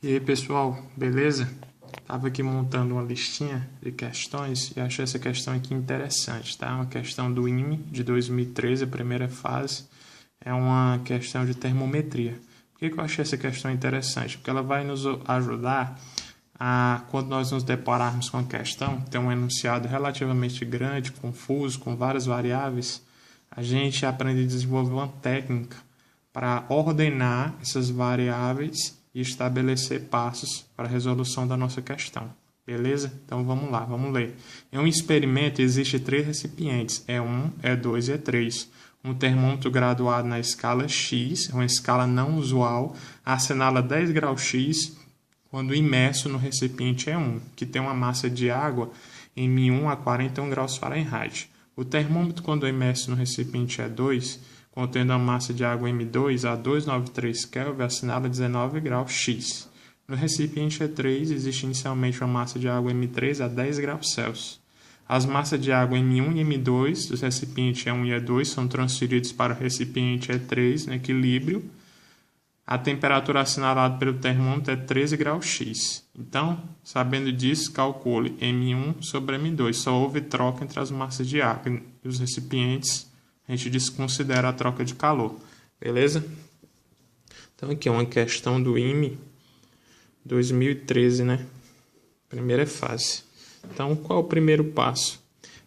E aí pessoal, beleza? Tava aqui montando uma listinha de questões e achei essa questão aqui interessante, tá? Uma questão do IME de 2013, a primeira fase, é uma questão de termometria. Por que eu achei essa questão interessante? Porque ela vai nos ajudar a, quando nós nos depararmos com a questão, tem um enunciado relativamente grande, confuso, com várias variáveis, a gente aprende a desenvolver uma técnica para ordenar essas variáveis e estabelecer passos para a resolução da nossa questão. Beleza? Então vamos lá, vamos ler. Em um experimento existem 3 recipientes, E1, E2 e E3. Um termômetro graduado na escala X, uma escala não usual, assinala 10 graus X quando imerso no recipiente E1, que tem uma massa de água em M1 a 41 graus Fahrenheit. O termômetro, quando imerso no recipiente E2, contendo uma massa de água M2 a 293 Kelvin, assinala 19 graus X. No recipiente E3, existe inicialmente uma massa de água M3 a 10 graus Celsius. As massas de água M1 e M2 dos recipientes E1 e E2 são transferidos para o recipiente E3 no equilíbrio. A temperatura assinalada pelo termômetro é 13 graus X. Então, sabendo disso, calcule M1 sobre M2. Só houve troca entre as massas de água e os recipientes. A gente desconsidera a troca de calor. Beleza? Então, aqui é uma questão do IME 2013, né? Primeira fase. Então, qual é o primeiro passo?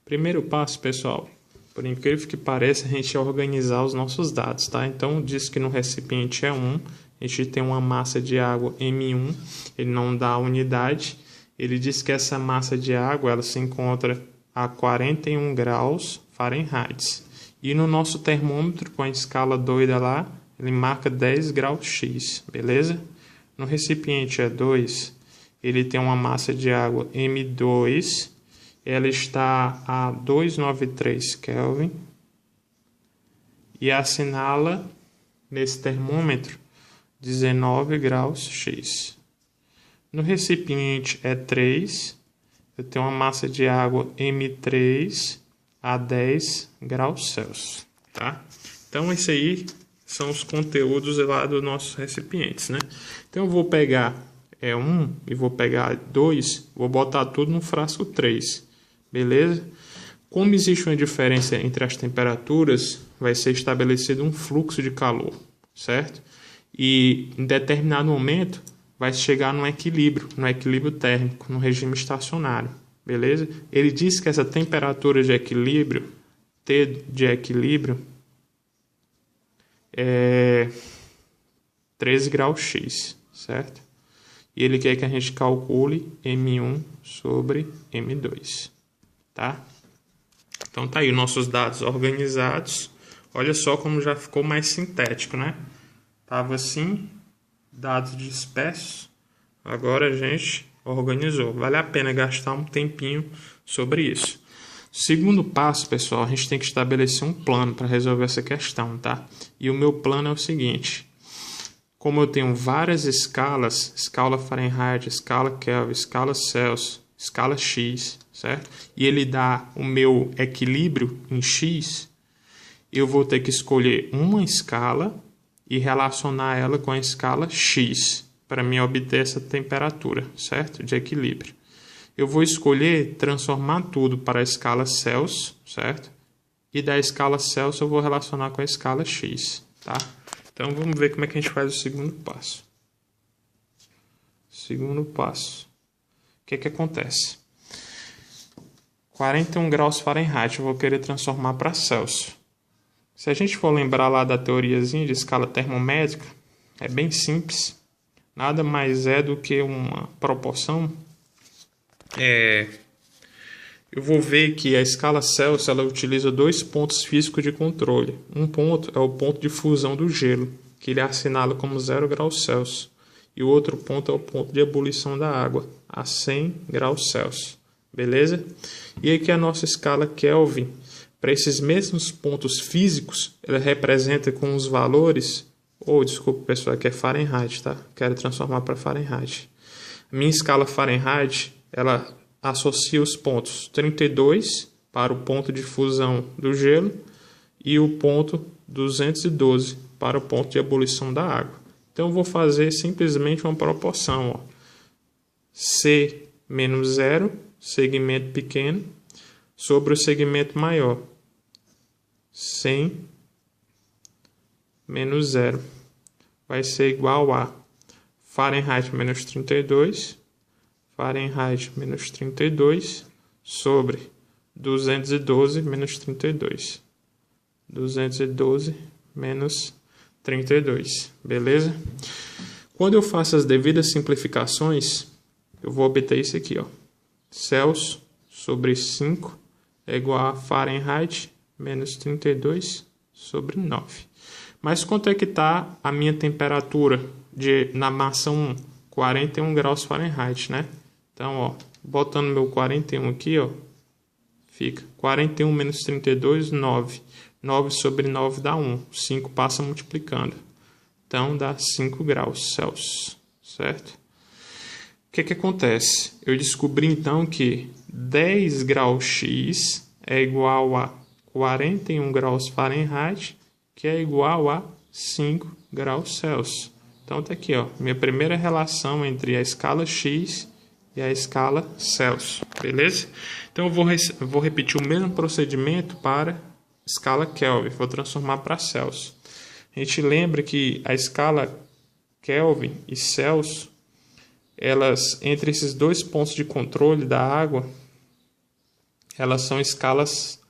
Primeiro passo, pessoal, por incrível que pareça, a gente organizar os nossos dados, tá? Então, diz que no recipiente E1, a gente tem uma massa de água M1, ele não dá a unidade. Ele diz que essa massa de água, ela se encontra a 41 graus Fahrenheit. E no nosso termômetro, com a escala doida lá, ele marca 10 graus X, beleza? No recipiente E2, ele tem uma massa de água M2, ela está a 293 Kelvin e assinala nesse termômetro 19 graus X. No recipiente E3, eu tenho uma massa de água M3 a 10 graus Celsius, tá? Então, esse aí são os conteúdos lá dos nossos recipientes, né? Então, eu vou pegar E1 e vou pegar 2, vou botar tudo no frasco 3, beleza? Como existe uma diferença entre as temperaturas, vai ser estabelecido um fluxo de calor, certo? E em determinado momento vai chegar no equilíbrio térmico, no regime estacionário, beleza? Ele diz que essa temperatura de equilíbrio, T de equilíbrio, é 13 graus X, certo? E ele quer que a gente calcule M1 sobre M2, tá? Então tá aí os nossos dados organizados. Olha só como já ficou mais sintético, né? Tava assim, dados dispersos. Agora a gente organizou. Vale a pena gastar um tempinho sobre isso. Segundo passo, pessoal, a gente tem que estabelecer um plano para resolver essa questão, tá? E o meu plano é o seguinte. Como eu tenho várias escalas, escala Fahrenheit, escala Kelvin, escala Celsius, escala X, certo? E ele dá o meu equilíbrio em X, eu vou ter que escolher uma escala e relacionar ela com a escala X, para me obter essa temperatura, certo? De equilíbrio. Eu vou escolher transformar tudo para a escala Celsius, certo? E da escala Celsius eu vou relacionar com a escala X, tá? Então, vamos ver como é que a gente faz o segundo passo. Segundo passo. O que acontece? 41 graus Fahrenheit eu vou querer transformar para Celsius. Se a gente for lembrar lá da teoriazinha de escala termométrica, é bem simples. Nada mais é do que uma proporção. Eu vou ver que a escala Celsius ela utiliza 2 pontos físicos de controle. Um ponto é o ponto de fusão do gelo, que ele assinala como 0 graus Celsius. E o outro ponto é o ponto de ebulição da água, a 100 graus Celsius. Beleza? E aqui a nossa escala Kelvin, para esses mesmos pontos físicos, ela representa com os valores... desculpa pessoal, aqui é Fahrenheit, tá? Quero transformar para Fahrenheit. A minha escala Fahrenheit, ela associa os pontos 32 para o ponto de fusão do gelo e o ponto 212 para o ponto de ebulição da água. Então, eu vou fazer simplesmente uma proporção, ó. C menos 0, segmento pequeno, sobre o segmento maior. 100 menos 0 vai ser igual a Fahrenheit menos 32, Fahrenheit menos 32, sobre 212 menos 32. 212 menos 32, beleza? Quando eu faço as devidas simplificações, eu vou obter isso aqui, ó. Celsius sobre 5 é igual a Fahrenheit menos 32 sobre 9. Mas quanto é que está a minha temperatura na massa 1? 41 graus Fahrenheit, né? Então, ó, botando meu 41 aqui, ó, fica 41 menos 32, 9. 9 sobre 9 dá 1. 5 passa multiplicando. Então, dá 5 graus Celsius, certo? O que acontece? Eu descobri, então, que 10 graus X é igual a 41 graus Fahrenheit, que é igual a 5 graus Celsius. Então, tá aqui, ó, minha primeira relação entre a escala X e a escala Celsius, beleza? Então, eu vou repetir o mesmo procedimento para escala Kelvin, vou transformar para Celsius. A gente lembra que a escala Kelvin e Celsius, elas, entre esses dois pontos de controle da água, elas são escalas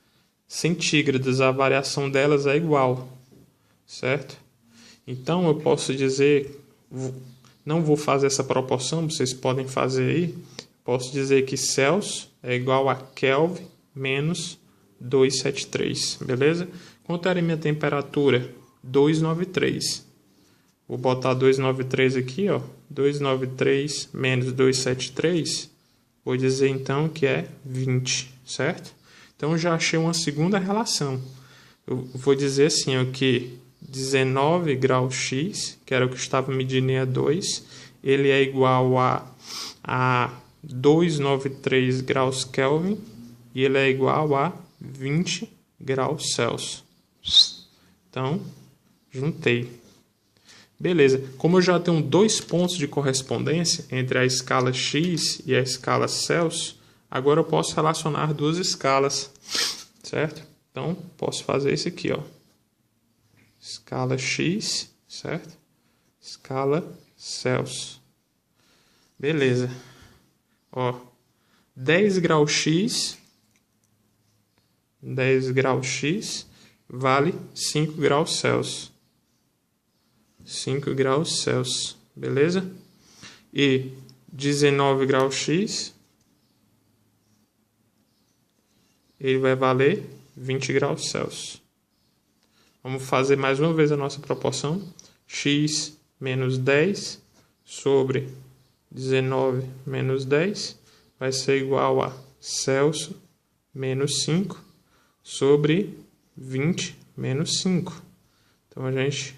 centígradas, a variação delas é igual, certo? Então, eu posso dizer, não vou fazer essa proporção, vocês podem fazer aí, posso dizer que Celsius é igual a Kelvin menos 273, beleza? Quanto era a minha temperatura? 293. Vou botar 293 aqui, ó. 293 menos 273, vou dizer então que é 20, certo? Então, já achei uma segunda relação. Eu vou dizer assim, ó, que 19 graus X, que era o que eu estava medindo em E2, ele é igual a 293 graus Kelvin e ele é igual a 20 graus Celsius. Então, juntei. Beleza. Como eu já tenho dois pontos de correspondência entre a escala X e a escala Celsius, agora eu posso relacionar duas escalas, certo? Então, posso fazer isso aqui, ó. Escala X, certo? Escala Celsius. Beleza. Ó, 10 graus X vale 5 graus Celsius. 5 graus Celsius, beleza? E 19 graus X, ele vai valer 20 graus Celsius. Vamos fazer mais uma vez a nossa proporção. X menos 10 sobre 19 menos 10 vai ser igual a Celsius menos 5 sobre 20 menos 5. Então, deixa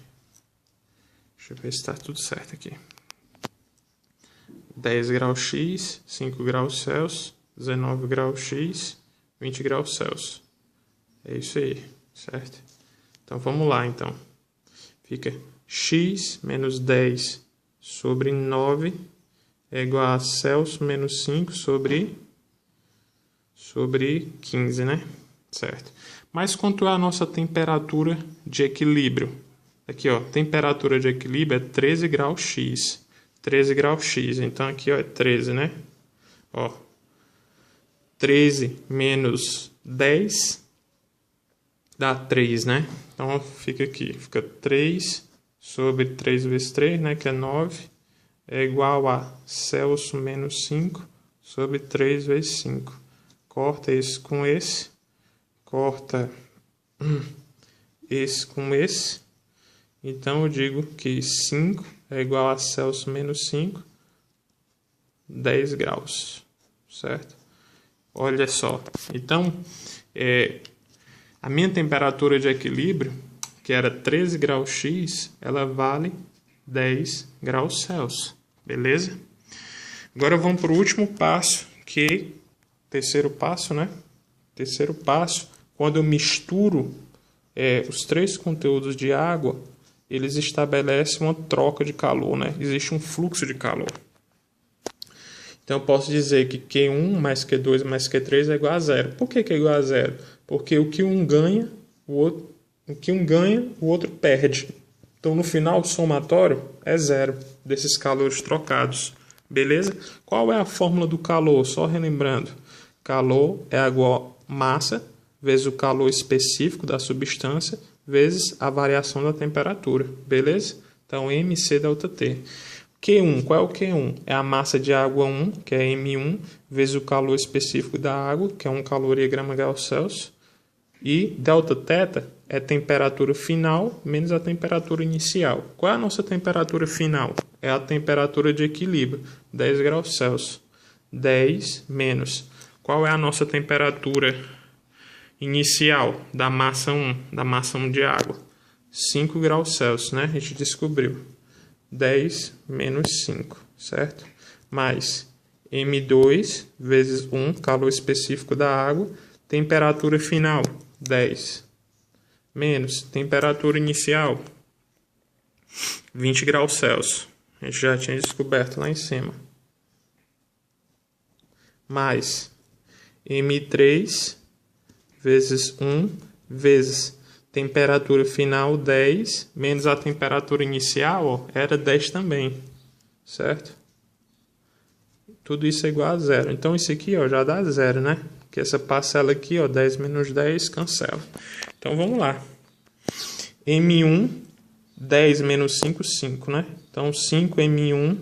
eu ver se está tudo certo aqui. 10 graus X, 5 graus Celsius, 19 graus X, 20 graus Celsius. É isso aí, certo? Então, vamos lá, então. Fica X menos 10 sobre 9 é igual a Celsius menos 5 sobre 15, né? Certo. Mas quanto é a nossa temperatura de equilíbrio? Aqui, ó, temperatura de equilíbrio é 13 graus X. 13 graus X. Então, aqui, ó, é 13, né? Ó, 13 menos 10 dá 3, né? Então, fica aqui. Fica 3 sobre 3 vezes 3, né? Que é 9. É igual a Celsius menos 5 sobre 3 vezes 5. Corta esse com esse. Corta esse com esse. Então, eu digo que 5 é igual a Celsius menos 5, 10 graus, certo? Olha só. Então, a minha temperatura de equilíbrio, que era 13 graus X, ela vale 10 graus Celsius, beleza? Agora, vamos para o último passo, terceiro passo, né? Terceiro passo, quando eu misturo os três conteúdos de água, eles estabelecem uma troca de calor, né? Existe um fluxo de calor. Então, eu posso dizer que Q1 mais Q2 mais Q3 é igual a zero. Por que é igual a zero? Porque o que um ganha, o outro perde. Então, no final, o somatório é zero desses calores trocados. Beleza? Qual é a fórmula do calor? Só relembrando. Calor é igual a massa vezes o calor específico da substância vezes a variação da temperatura. Beleza? Então, MC delta T. Q1, qual é o Q1? É a massa de água 1, que é M1, vezes o calor específico da água, que é 1 caloria/grama/Celsius. E Δθ é a temperatura final menos a temperatura inicial. Qual é a nossa temperatura final? É a temperatura de equilíbrio, 10 graus Celsius. 10 menos. Qual é a nossa temperatura inicial da massa 1 de água? 5 graus Celsius, né? A gente descobriu. 10 menos 5, certo? Mais M2 vezes 1, calor específico da água, temperatura final, 10. Menos temperatura inicial, 20 graus Celsius. A gente já tinha descoberto lá em cima. Mais M3 vezes 1 vezes temperatura final 10, menos a temperatura inicial, ó, era 10 também, certo? Tudo isso é igual a zero. Então, isso aqui, ó, já dá zero, né? Porque essa parcela aqui, ó, 10 menos 10, cancela. Então, vamos lá. M1, 10 menos 5, 5, né? Então, 5 M1,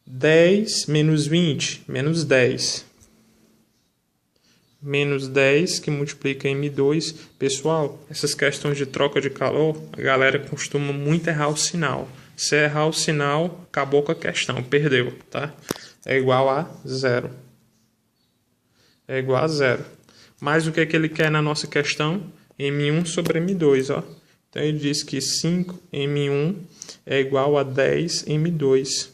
10 menos 20, menos 10. Menos 10 que multiplica M2. Pessoal, essas questões de troca de calor, a galera costuma muito errar o sinal. Se errar o sinal, acabou com a questão, perdeu, tá? É igual a zero. É igual a zero. Mas o que é que ele quer na nossa questão? M1 sobre M2, ó. Então ele diz que 5M1 é igual a 10M2.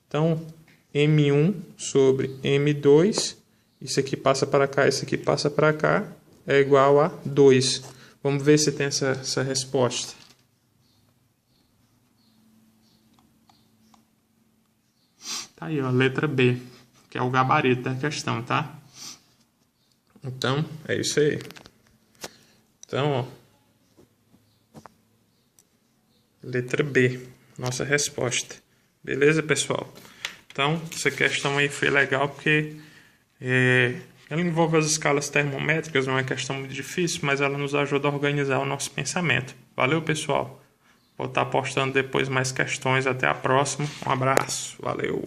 Então, M1 sobre M2, isso aqui passa para cá, isso aqui passa para cá, é igual a 2. Vamos ver se tem essa resposta. Tá aí, ó, letra B, que é o gabarito da questão, tá? Então, é isso aí. Então, ó, letra B, nossa resposta. Beleza, pessoal? Então, essa questão aí foi legal porque ela envolve as escalas termométricas, não é questão muito difícil, mas ela nos ajuda a organizar o nosso pensamento. Valeu, pessoal? Vou estar postando depois mais questões. Até a próxima. Um abraço. Valeu.